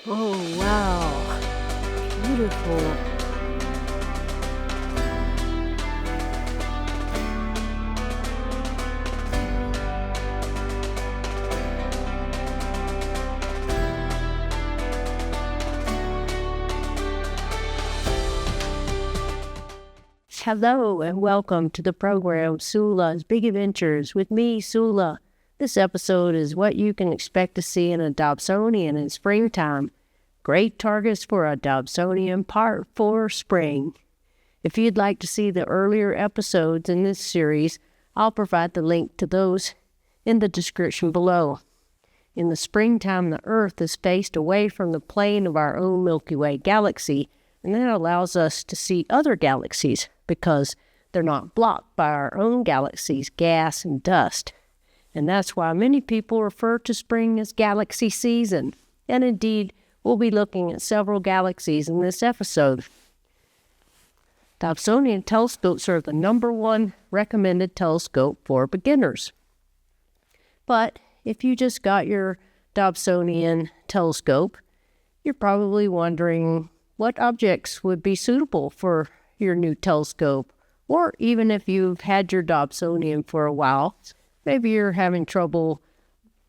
Oh, wow. Beautiful. Hello and welcome to the program Sula's Big Adventures with me, Sula. This episode is what you can expect to see in a Dobsonian in springtime. Great targets for a Dobsonian Part 4 spring. If you'd like to see the earlier episodes in this series, I'll provide the link to those in the description below. In the springtime, the Earth is faced away from the plane of our own Milky Way galaxy, and that allows us to see other galaxies because they're not blocked by our own galaxy's gas and dust. And that's why many people refer to spring as galaxy season. And indeed, we'll be looking at several galaxies in this episode. Dobsonian telescopes are the #1 recommended telescope for beginners. But if you just got your Dobsonian telescope, you're probably wondering what objects would be suitable for your new telescope. Or even if you've had your Dobsonian for a while, maybe you're having trouble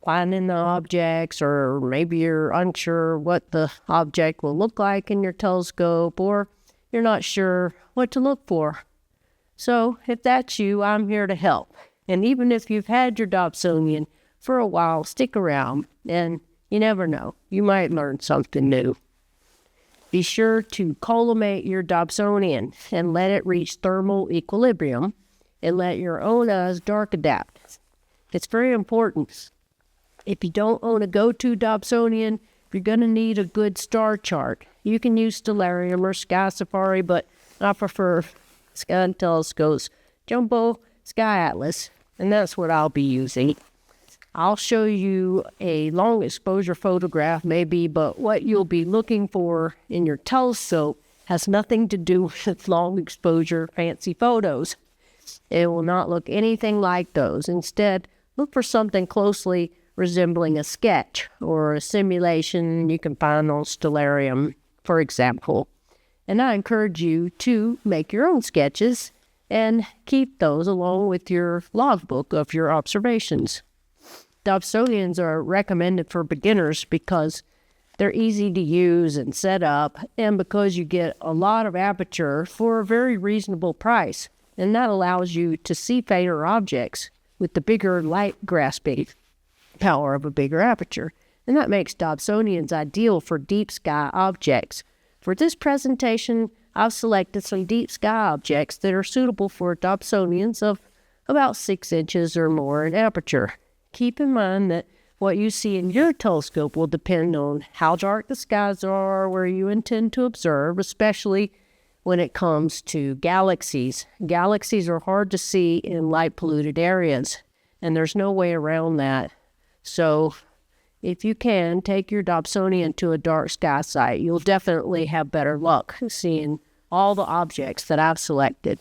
finding the objects, or maybe you're unsure what the object will look like in your telescope, or you're not sure what to look for. So if that's you, I'm here to help. And even if you've had your Dobsonian for a while, stick around, and you never know, you might learn something new. Be sure to collimate your Dobsonian and let it reach thermal equilibrium, and let your own eyes dark adapt. It's very important. If you don't own a go-to Dobsonian, you're going to need a good star chart. You can use Stellarium or Sky Safari, but I prefer Sky Telescope's Jumbo Sky Atlas, and that's what I'll be using. I'll show you a long exposure photograph maybe, but what you'll be looking for in your telescope has nothing to do with long exposure fancy photos. It will not look anything like those. Instead, look for something closely resembling a sketch or a simulation you can find on Stellarium, for example. And I encourage you to make your own sketches and keep those along with your logbook of your observations. Dobsonians are recommended for beginners because they're easy to use and set up, and because you get a lot of aperture for a very reasonable price. And that allows you to see fainter objects with the bigger light grasping power of a bigger aperture. And that makes Dobsonians ideal for deep sky objects. For this presentation, I've selected some deep sky objects that are suitable for Dobsonians of about 6 inches or more in aperture. Keep in mind that what you see in your telescope will depend on how dark the skies are where you intend to observe, especially when it comes to galaxies. Galaxies are hard to see in light-polluted areas, and there's no way around that. So if you can, take your Dobsonian to a dark sky site. You'll definitely have better luck seeing all the objects that I've selected.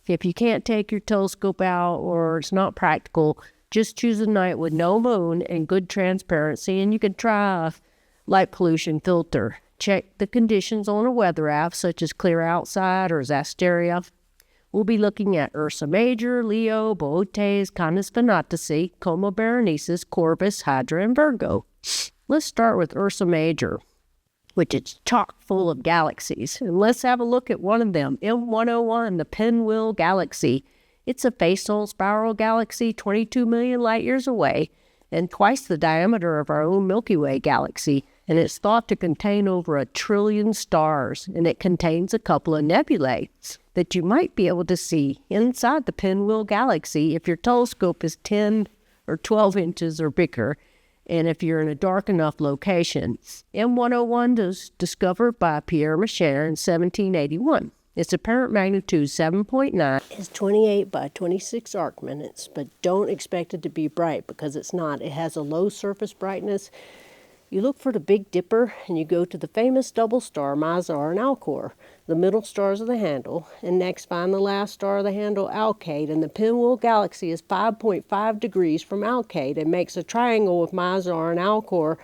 If you can't take your telescope out or it's not practical, just choose a night with no moon and good transparency, and you can try a light pollution filter. Check the conditions on a weather app, such as Clear Outside or Zasteria. We'll be looking at Ursa Major, Leo, Boötes, Canis Venatici, Coma Berenices, Corvus, Hydra, and Virgo. Let's start with Ursa Major, which is chock full of galaxies. And let's have a look at one of them, M101, the Pinwheel Galaxy. It's a face-on spiral galaxy 22 million light-years away and twice the diameter of our own Milky Way galaxy, and it's thought to contain over 1 trillion stars, and it contains a couple of nebulae that you might be able to see inside the Pinwheel Galaxy if your telescope is 10 or 12 inches or bigger, and if you're in a dark enough location. M101 was discovered by Pierre Messier in 1781. Its apparent magnitude 7.9 is 28 by 26 arc minutes, but don't expect it to be bright because it's not. It has a low surface brightness. You look for the Big Dipper, and you go to the famous double star Mizar and Alcor, the middle stars of the handle, and next find the last star of the handle, Alcade, and the Pinwheel Galaxy is 5.5 degrees from Alcade and makes a triangle with Mizar and Alcor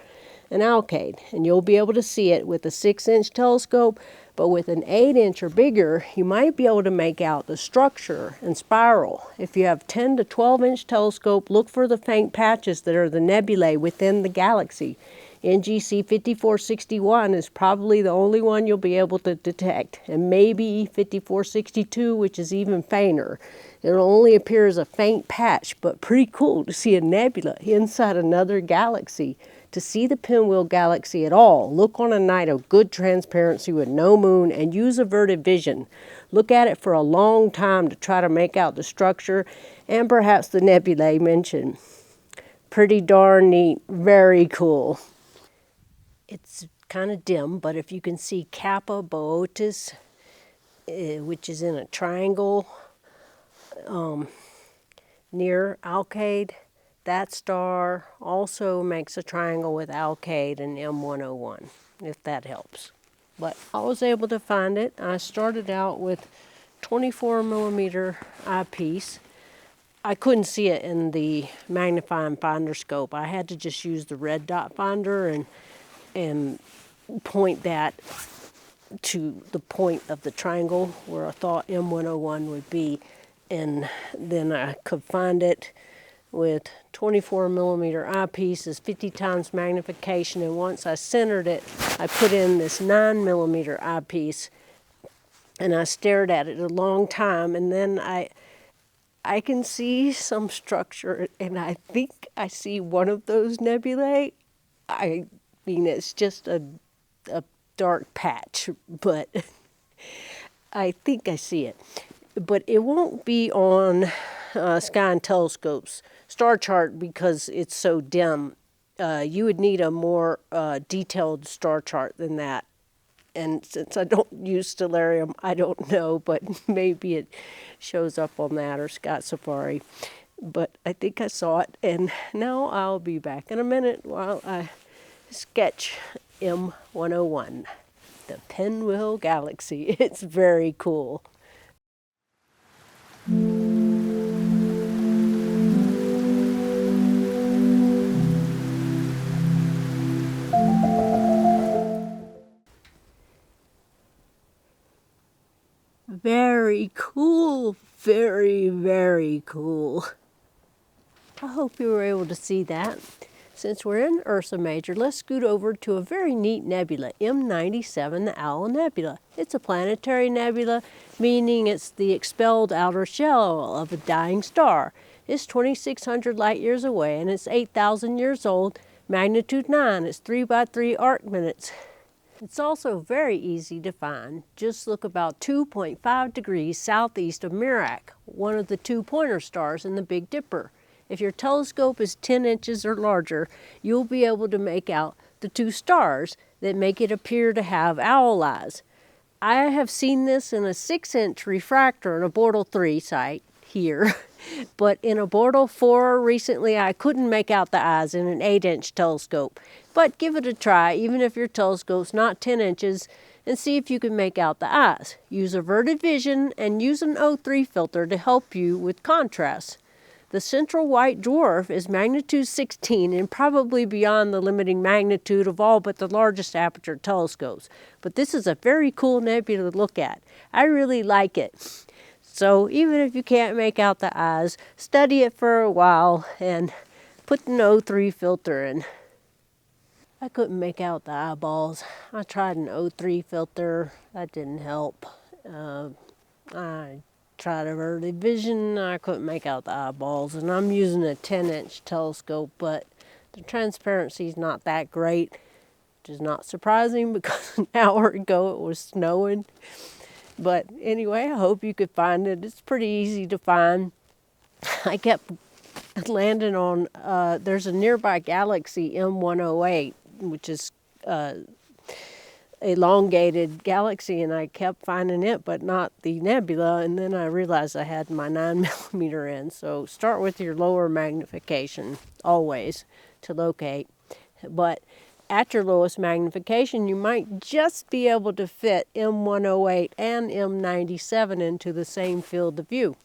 an Alcade, and you'll be able to see it with a 6-inch telescope, but with an 8-inch or bigger, you might be able to make out the structure and spiral. If you have 10 to 12-inch telescope, look for the faint patches that are the nebulae within the galaxy. NGC 5461 is probably the only one you'll be able to detect, and maybe 5462, which is even fainter. It'll only appear as a faint patch, but pretty cool to see a nebula inside another galaxy. To see the Pinwheel Galaxy at all, look on a night of good transparency with no moon and use averted vision. Look at it for a long time to try to make out the structure and perhaps the nebulae mentioned. Pretty darn neat, very cool. It's kind of dim, but if you can see Kappa Boötis, which is in a triangle near Alcade, that star also makes a triangle with Alcade and M101, if that helps. But I was able to find it. I started out with 24 millimeter eyepiece. I couldn't see it in the magnifying finder scope. I had to just use the red dot finder and point that to the point of the triangle where I thought M101 would be. And then I could find it with 24 millimeter eyepiece is 50 times magnification, and once I centered it, I put in this 9 millimeter eyepiece, and I stared at it a long time, and then I can see some structure, and I think I see one of those nebulae. I mean, it's just a dark patch, but I think I see it. But it won't be on Sky and Telescope's star chart because it's so dim. You would need a more detailed star chart than that. And since I don't use Stellarium, I don't know, but maybe it shows up on that or Sky Safari. But I think I saw it, and now I'll be back in a minute while I sketch M101, the Pinwheel Galaxy. It's very cool. Very cool, very, very cool. I hope you were able to see that. Since we're in Ursa Major, let's scoot over to a very neat nebula, M97, the Owl Nebula. It's a planetary nebula, meaning it's the expelled outer shell of a dying star. It's 2,600 light years away, and it's 8,000 years old, magnitude 9. It's 3 by 3 arc minutes. It's also very easy to find. Just look about 2.5 degrees southeast of Merak, one of the 2 pointer stars in the Big Dipper. If your telescope is 10 inches or larger, you'll be able to make out the 2 stars that make it appear to have owl eyes. I have seen this in a 6-inch refractor in a Bortle 3 site here, but in a Bortle 4 recently I couldn't make out the eyes in an 8-inch telescope. But give it a try, even if your telescope's not 10 inches, and see if you can make out the eyes. Use averted vision and use an O3 filter to help you with contrast. The central white dwarf is magnitude 16 and probably beyond the limiting magnitude of all but the largest aperture telescopes. But this is a very cool nebula to look at. I really like it. So even if you can't make out the eyes, study it for a while and put an O3 filter in. I couldn't make out the eyeballs. I tried an O3 filter. That didn't help. I tried averted vision. I couldn't make out the eyeballs. And I'm using a 10-inch telescope, but the transparency is not that great, which is not surprising because an hour ago it was snowing. But anyway, I hope you could find it. It's pretty easy to find. I kept landing on, there's a nearby galaxy, M108, which is elongated galaxy, and I kept finding it, but not the nebula, and then I realized I had my 9 millimeter in. So start with your lower magnification, always, to locate. But at your lowest magnification, you might just be able to fit M108 and M97 into the same field of view.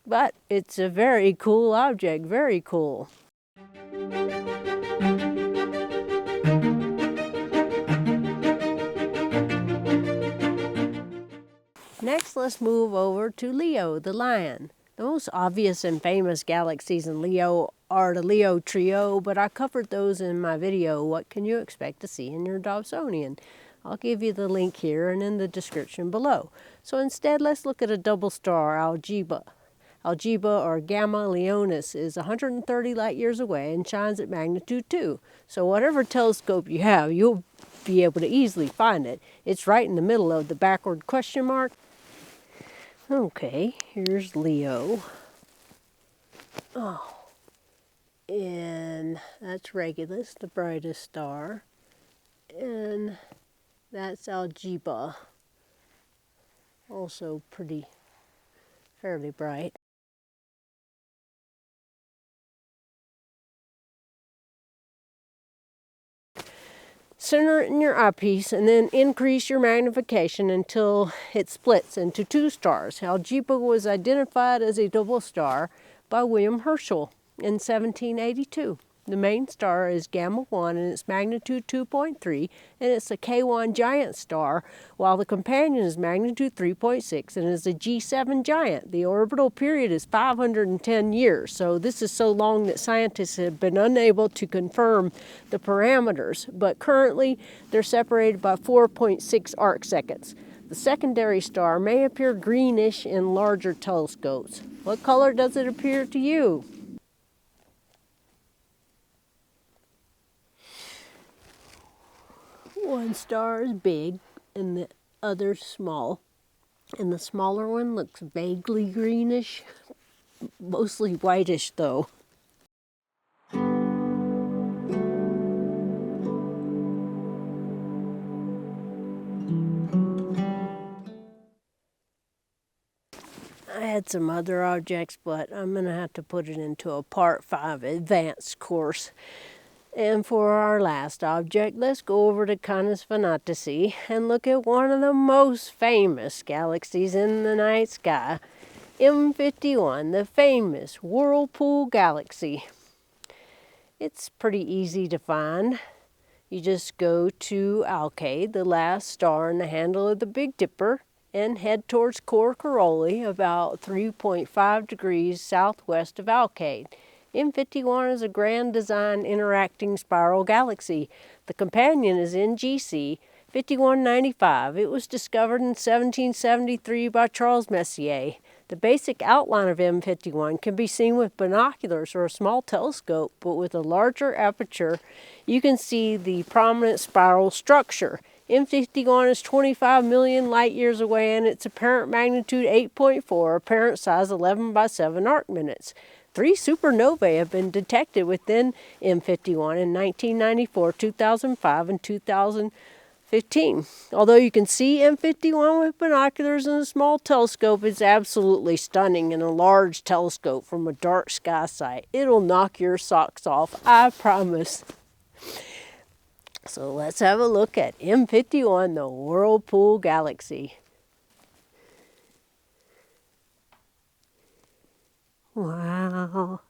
But it's a very cool object, very cool. Next, let's move over to Leo, the lion. The most obvious and famous galaxies in Leo are the Leo trio, but I covered those in my video, What Can You Expect to See in Your Dobsonian? I'll give you the link here and in the description below. So instead, let's look at a double star, Algieba. Algieba, or Gamma Leonis, is 130 light years away and shines at magnitude 2. So whatever telescope you have, you'll be able to easily find it. It's right in the middle of the backward question mark. Okay, here's Leo. Oh, and that's Regulus, the brightest star. And that's Algieba, also fairly bright. Center it in your eyepiece and then increase your magnification until it splits into two stars. Algieba was identified as a double star by William Herschel in 1782. The main star is Gamma 1 and its magnitude 2.3, and it's a K1 giant star, while the companion is magnitude 3.6 and is a G7 giant. The orbital period is 510 years, so this is so long that scientists have been unable to confirm the parameters, but currently they're separated by 4.6 arc seconds. The secondary star may appear greenish in larger telescopes. What color does it appear to you? One star is big and the other small, and the smaller one looks vaguely greenish, mostly whitish though. I had some other objects, but I'm going to have to put it into a Part 5 advanced course. And for our last object, let's go over to Canis Venatici and look at one of the most famous galaxies in the night sky, M51, the famous Whirlpool Galaxy. It's pretty easy to find. You just go to Alcade, the last star in the handle of the Big Dipper, and head towards Cor Caroli, about 3.5 degrees southwest of Alcade. M51 is a grand design interacting spiral galaxy. The companion is NGC 5195. It was discovered in 1773 by Charles Messier. The basic outline of M51 can be seen with binoculars or a small telescope, but with a larger aperture, you can see the prominent spiral structure. M51 is 25 million light years away and its apparent magnitude 8.4, apparent size 11 by 7 arc minutes. 3 supernovae have been detected within M51 in 1994, 2005, and 2015. Although you can see M51 with binoculars and a small telescope, it's absolutely stunning in a large telescope from a dark sky site. It'll knock your socks off, I promise. So let's have a look at M51, the Whirlpool Galaxy. Wow.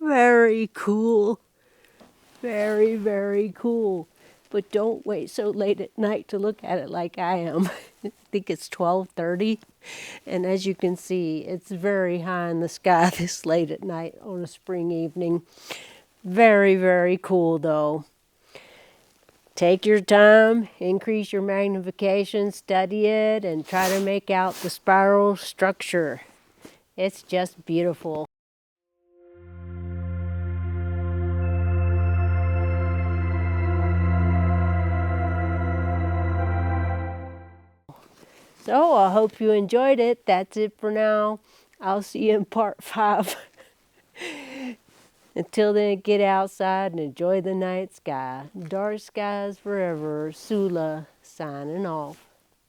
Very cool. Very, very cool. But don't wait so late at night to look at it like I am. I think it's 12:30. And as you can see, it's very high in the sky this late at night on a spring evening. Very, very cool though. Take your time, increase your magnification, study it, and try to make out the spiral structure. It's just beautiful. So I hope you enjoyed it. That's it for now. I'll see you in Part 5. Until then, get outside and enjoy the night sky. Dark skies forever. Sula signing off.